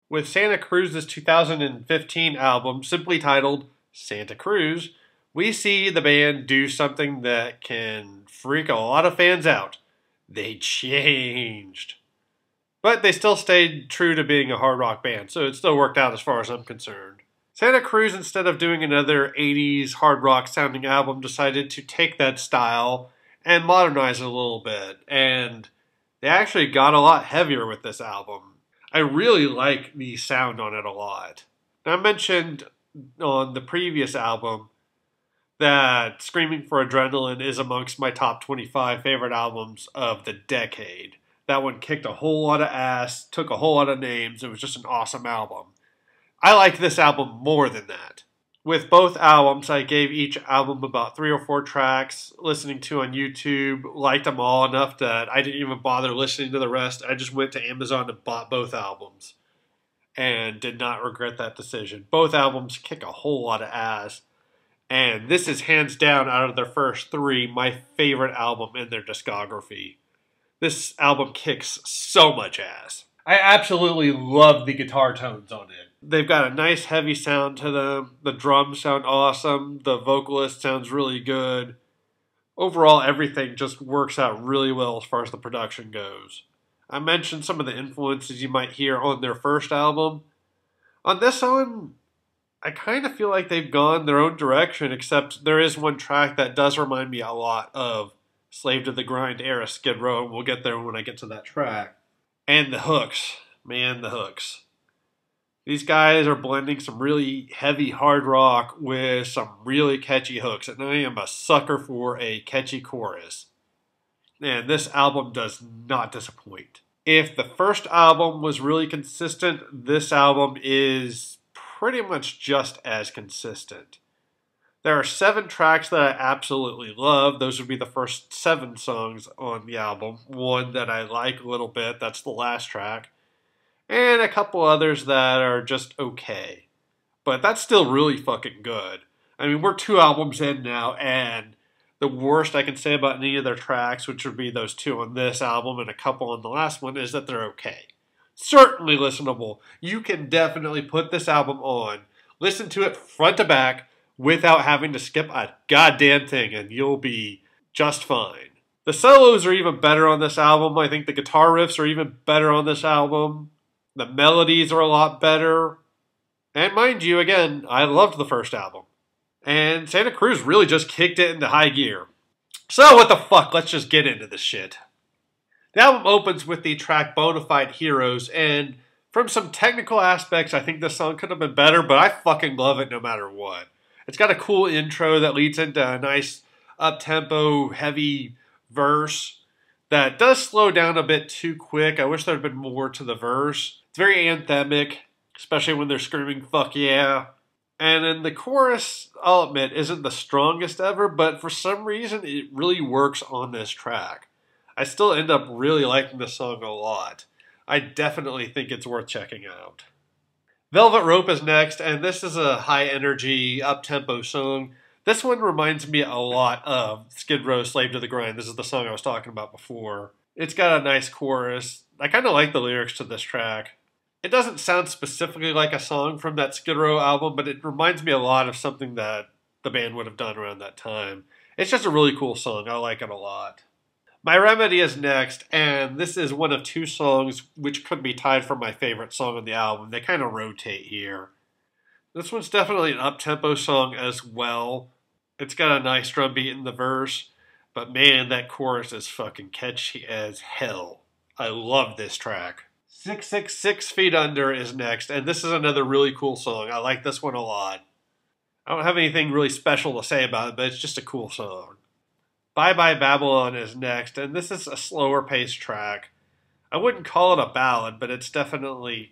With Santa Cruz's 2015 album, simply titled Santa Cruz, we see the band do something that can freak a lot of fans out. They changed. But they still stayed true to being a hard rock band, so it still worked out as far as I'm concerned. Santa Cruz, instead of doing another 80s hard rock sounding album, decided to take that style and modernize it a little bit. And they actually got a lot heavier with this album. I really like the sound on it a lot. Now, I mentioned on the previous album that Screaming for Adrenaline is amongst my top 25 favorite albums of the decade. That one kicked a whole lot of ass, took a whole lot of names. It was just an awesome album. I like this album more than that. With both albums, I gave each album about 3 or 4 tracks, listening to on YouTube, liked them all enough that I didn't even bother listening to the rest. I just went to Amazon and bought both albums and did not regret that decision. Both albums kick a whole lot of ass, and this is hands down out of their first 3 my favorite album in their discography. This album kicks so much ass. I absolutely love the guitar tones on it. They've got a nice heavy sound to them. The drums sound awesome. The vocalist sounds really good. Overall, everything just works out really well as far as the production goes. I mentioned some of the influences you might hear on their first album. On this one, I kind of feel like they've gone their own direction, except there is one track that does remind me a lot of Slave to the Grind era Skid Row, and we'll get there when I get to that track. And the hooks. Man, the hooks. These guys are blending some really heavy hard rock with some really catchy hooks, and I am a sucker for a catchy chorus. And this album does not disappoint. If the first album was really consistent, this album is pretty much just as consistent. There are 7 tracks that I absolutely love. Those would be the first 7 songs on the album. One that I like a little bit, that's the last track. And a couple others that are just okay. But that's still really fucking good. I mean, we're 2 albums in now, and the worst I can say about any of their tracks, which would be those 2 on this album and a couple on the last one, is that they're okay. Certainly listenable. You can definitely put this album on, listen to it front to back, without having to skip a goddamn thing, and you'll be just fine. The solos are even better on this album. I think the guitar riffs are even better on this album. The melodies are a lot better. And mind you, again, I loved the first album. And Santa Cruz really just kicked it into high gear. So what the fuck, let's just get into this shit. The album opens with the track Bonafide Heroes, and from some technical aspects, I think this song could have been better, but I fucking love it no matter what. It's got a cool intro that leads into a nice up-tempo, heavy verse that does slow down a bit too quick. I wish there had been more to the verse. It's very anthemic, especially when they're screaming, fuck yeah. And then the chorus, I'll admit, isn't the strongest ever, but for some reason it really works on this track. I still end up really liking this song a lot. I definitely think it's worth checking out. Velvet Rope is next, and this is a high-energy, up-tempo song. This one reminds me a lot of Skid Row, Slave to the Grind. This is the song I was talking about before. It's got a nice chorus. I kind of like the lyrics to this track. It doesn't sound specifically like a song from that Skid Row album, but it reminds me a lot of something that the band would have done around that time. It's just a really cool song. I like it a lot. My Remedy is next, and this is one of 2 songs which could be tied for my favorite song on the album. They kind of rotate here. This one's definitely an up-tempo song as well. It's got a nice drum beat in the verse, but man, that chorus is fucking catchy as hell. I love this track. 666 Feet Under is next, and this is another really cool song. I like this one a lot. I don't have anything really special to say about it, but it's just a cool song. Bye Bye Babylon is next, and this is a slower paced track. I wouldn't call it a ballad, but it's definitely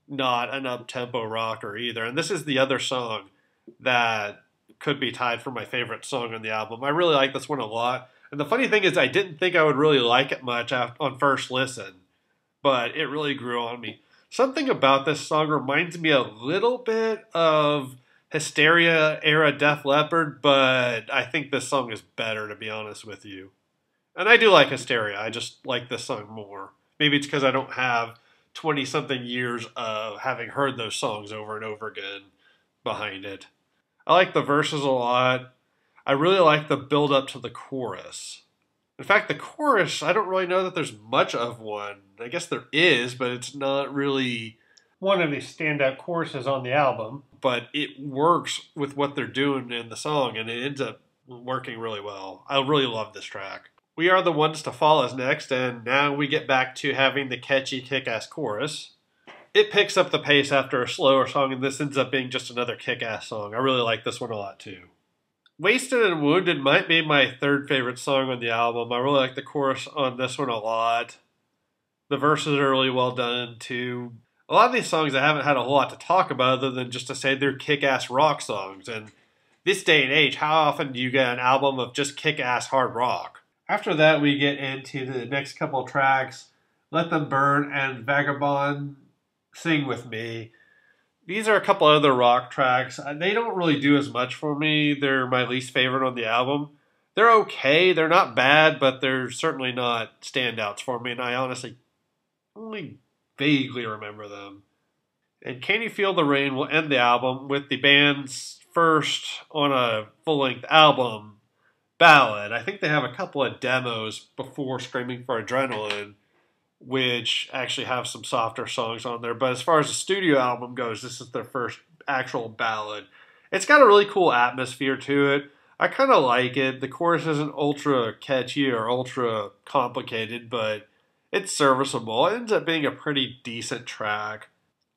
not an up-tempo rocker either. And this is the other song that could be tied for my favorite song on the album. I really like this one a lot. And the funny thing is I didn't think I would really like it much on first listen, but it really grew on me. Something about this song reminds me a little bit of Hysteria era Def Leppard, but I think this song is better, to be honest with you. And I do like Hysteria. I just like this song more. Maybe it's because I don't have 20-something years of having heard those songs over and over again behind it. I like the verses a lot. I really like the build up to the chorus. In fact, the chorus, I don't really know that there's much of one. I guess there is, but it's not really one of the standout choruses on the album. But it works with what they're doing in the song, and it ends up working really well. I really love this track. We Are the Ones to Fall is next, and now we get back to having the catchy kick-ass chorus. It picks up the pace after a slower song, and this ends up being just another kick-ass song. I really like this one a lot, too. Wasted and Wounded might be my third favorite song on the album. I really like the chorus on this one a lot. The verses are really well done, too. A lot of these songs I haven't had a whole lot to talk about other than just to say they're kick-ass rock songs. And this day and age, how often do you get an album of just kick-ass hard rock? After that, we get into the next couple of tracks, Let Them Burn and Vagabond, Sing With Me. These are a couple other rock tracks. They don't really do as much for me. They're my least favorite on the album. They're okay. They're not bad, but they're certainly not standouts for me, and I honestly only vaguely remember them. And Can You Feel the Rain will end the album with the band's first on a full-length album ballad. I think they have a couple of demos before Screaming for Adrenaline, which actually have some softer songs on there. But as far as the studio album goes, this is their first actual ballad. It's got a really cool atmosphere to it. I kind of like it. The chorus isn't ultra catchy or ultra complicated, but it's serviceable. It ends up being a pretty decent track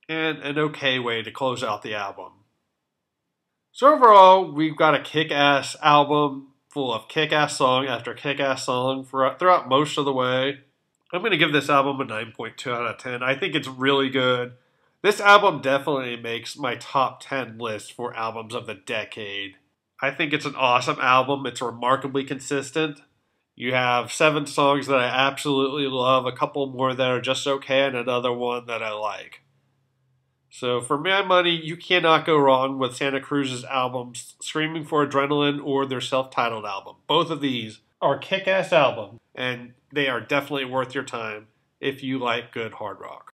and an okay way to close out the album. So overall, we've got a kick-ass album full of kick-ass song after kick-ass song throughout most of the way. I'm going to give this album a 9.2 out of 10. I think it's really good. This album definitely makes my top 10 list for albums of the decade. I think it's an awesome album. It's remarkably consistent. You have 7 songs that I absolutely love, a couple more that are just okay, and another one that I like. So for my money, you cannot go wrong with Santa Cruz's albums, Screaming for Adrenaline or their self-titled album. Both of these are kick-ass albums, and they are definitely worth your time if you like good hard rock.